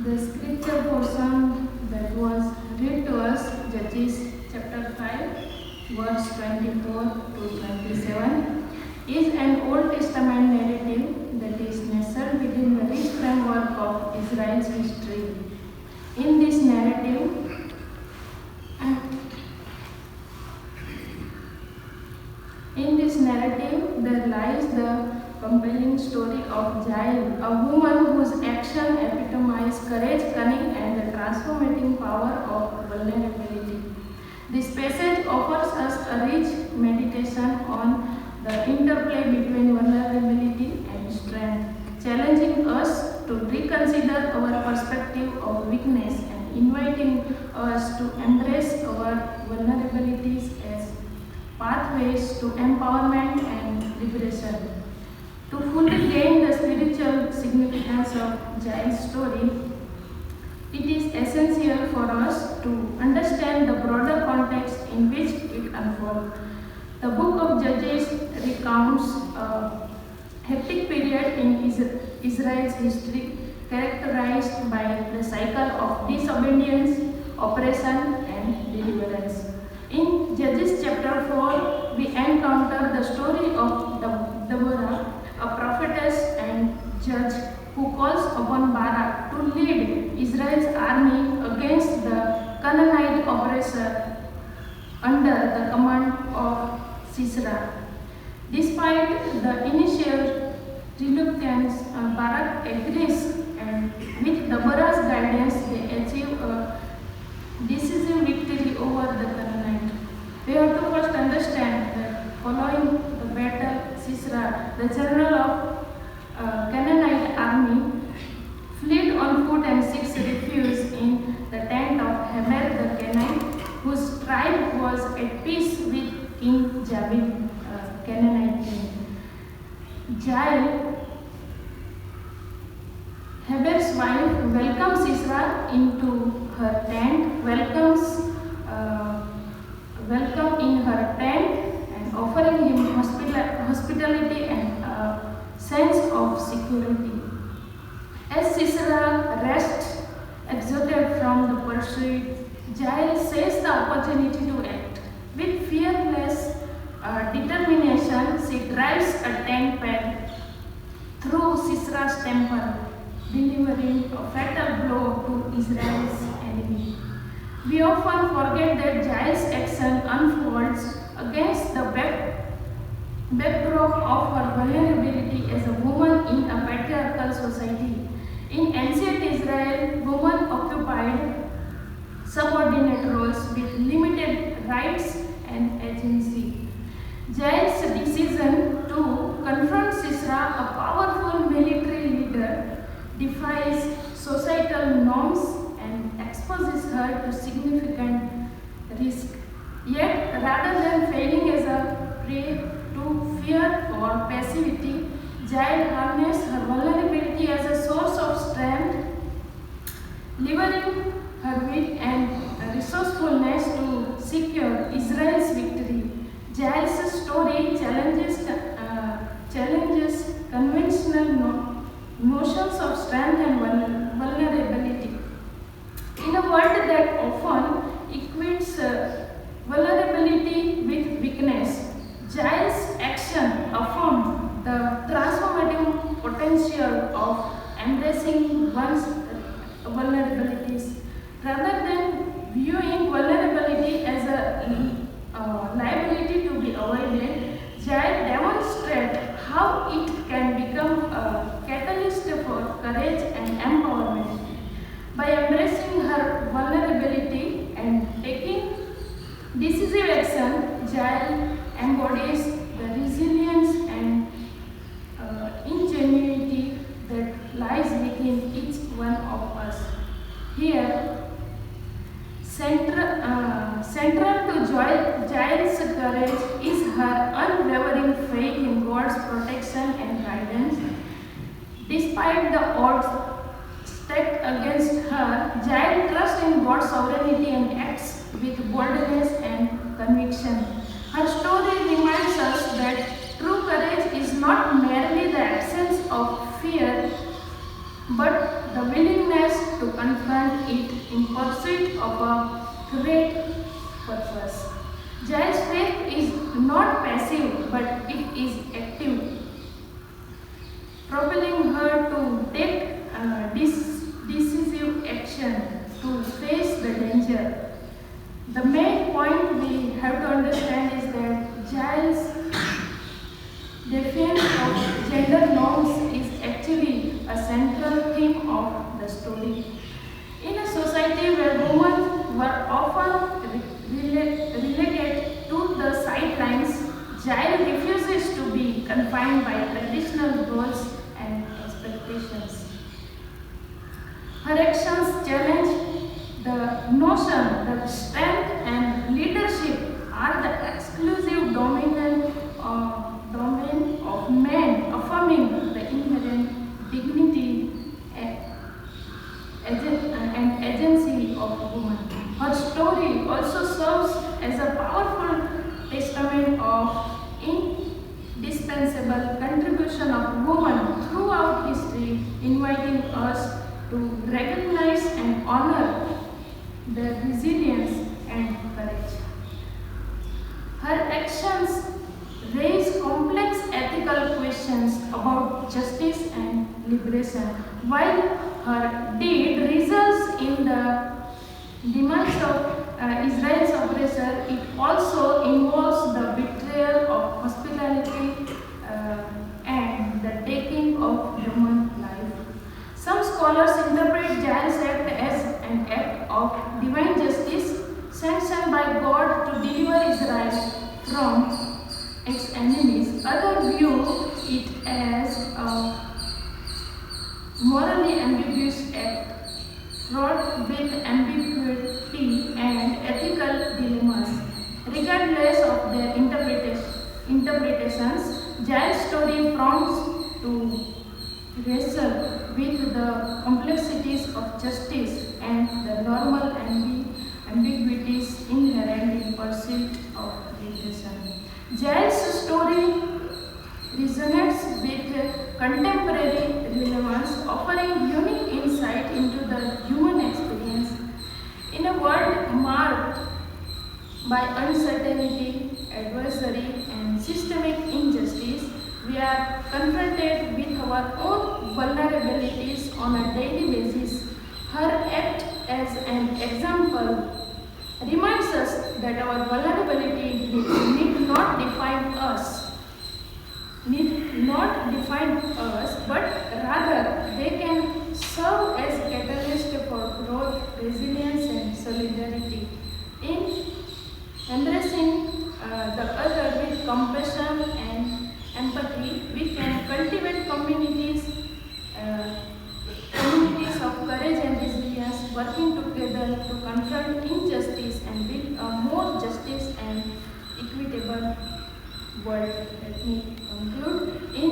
The scripture portion that was read to us, Judges chapter 5, verse 24 to 27, is an Old Testament narrative that is nestled within the rich framework of Israel's history. In this narrative, there lies the compelling story of Jael, a woman whose action epitomized courage, cunning, and the transformating power of vulnerability. This passage offers us a rich meditation on the interplay between vulnerability and strength, challenging us to reconsider our perspective of weakness and inviting us to embrace our vulnerabilities as pathways to empowerment and liberation. To fully gain the spiritual significance of Jael's story, it is essential for us to understand the broader context in which it unfolds. The book of Judges recounts a hectic period in Israel's history characterized by the cycle of disobedience, oppression, and deliverance. In Judges chapter 4, we encounter the story of Deborah, a prophetess and judge who calls upon Barak to lead Israel's army against the Canaanite oppressor under the command of Sisera. Despite the initial reluctance, Barak agrees, and with Deborah's guidance, they achieve a decisive victory over the Canaanite. We have to first understand that following the battle, Sisera, the general of Canaanite army, fled on foot and seeks refuge in the tent of Heber the Kenite, whose tribe was at peace with King Jabin, Canaanite king. Jael, Heber's wife, welcomes Sisera into her tent, welcome in her tent, and offering him hospitality and a sense of security. As Sisera rests, exhausted from the pursuit, Jael seizes the opportunity to act. With fearless determination, she drives a tent peg through Sisera's temple, delivering a fatal blow to Israel's enemy. We often forget that Jael's action unfolds against the backdrop of her vulnerability as a woman in a patriarchal society. In ancient Israel, women occupied subordinate roles with limited rights and agency. Jael's decision to confront Sisera, a powerful military leader, defies societal norms and exposes her to significant risk. Yet, rather than failing as a prey to fear or passivity, Jael harnesses her vulnerability as a source of strength, leveraging her wit and resourcefulness to secure Israel's victory. Jael's story challenges conventional notions of strength and vulnerability. In a world that often equates vulnerability with weakness, Jael's action affirms the transformative potential of embracing one's vulnerabilities. Rather than viewing vulnerability as a liability to be avoided, Jael demonstrates how it can become a catalyst for courage and empowerment. By embracing her vulnerability and taking decisive action, Jael embodies the resilience and ingenuity that lies within each one of us. Here, central to Jael's courage is her unwavering faith in God's protection and guidance. Despite the odds stacked against her, Jael trusts in God's sovereignty and acts with boldness and conviction. Her story reminds us that true courage is not merely the absence of fear, but the willingness to confront it in pursuit of a great purpose. Jael's faith is not passive, but it is active, propelling her to take decisive action to face the danger. The main point we have to understand is that Jael's defiance of gender norms is actually a central theme of the story. In a society where women were often relegated to the sidelines, Jael refuses to be confined by traditional roles and expectations. Her actions challenge the notion that strength and leadership are the exclusive domain of men, affirming the inherent dignity and agency of women. Her story also serves as a powerful testament of indispensable contribution of women throughout history, inviting us to recognize and honor their resilience and courage. Her actions raise complex ethical questions about justice and liberation, while her deed results in the demise of Israel's oppressor. It also involves the betrayal of hospitality and the taking of human life. Some scholars interpret Jael's act as an act of divine justice sanctioned by God to deliver Israel from its enemies. Others view it as a morally ambiguous act fraught with ambiguity and ethical dilemmas. Regardless of their interpretations, Jael's story prompts to wrestle with the complexities of justice and the normal ambiguities inherent in pursuit of liberation. Jael's story resonates with contemporary relevance, offering unique insight into the human experience. In a world marked by uncertainty, adversity, and systemic injustice, we are confronted with our own vulnerabilities on a daily basis. Her act as an example reminds us that our vulnerability need not define us, but rather they can serve as catalyst for growth, resilience, and solidarity. In embracing the other with compassion and empathy, we can cultivate communities of courage and resilience, working together to confront injustice and build a more justice and equitable world. Let me conclude. In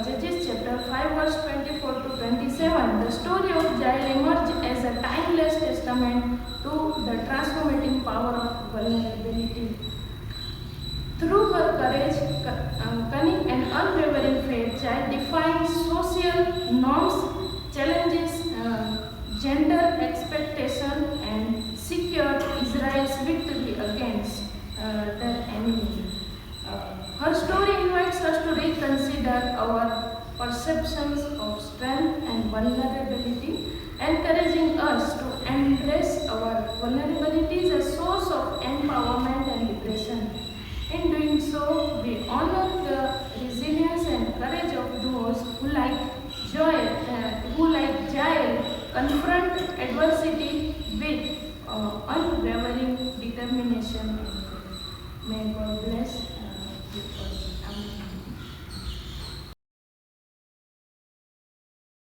Judges chapter 5, verse 24 to 27, the story of Jael emerged as a timeless testament to the transformating power of vulnerability. Through her courage, cunning, and unwavering faith, Jael defied social norms, challenges gender expectation, and secured Israel's victory against their enemy. Her story invites us to reconsider our perceptions of strength and vulnerability, encouraging us to embrace our vulnerabilities as a source of empowerment and liberation. In doing so, we honor the resilience and courage of those who, like Jael, confront adversity with unwavering determination and faith. May God bless.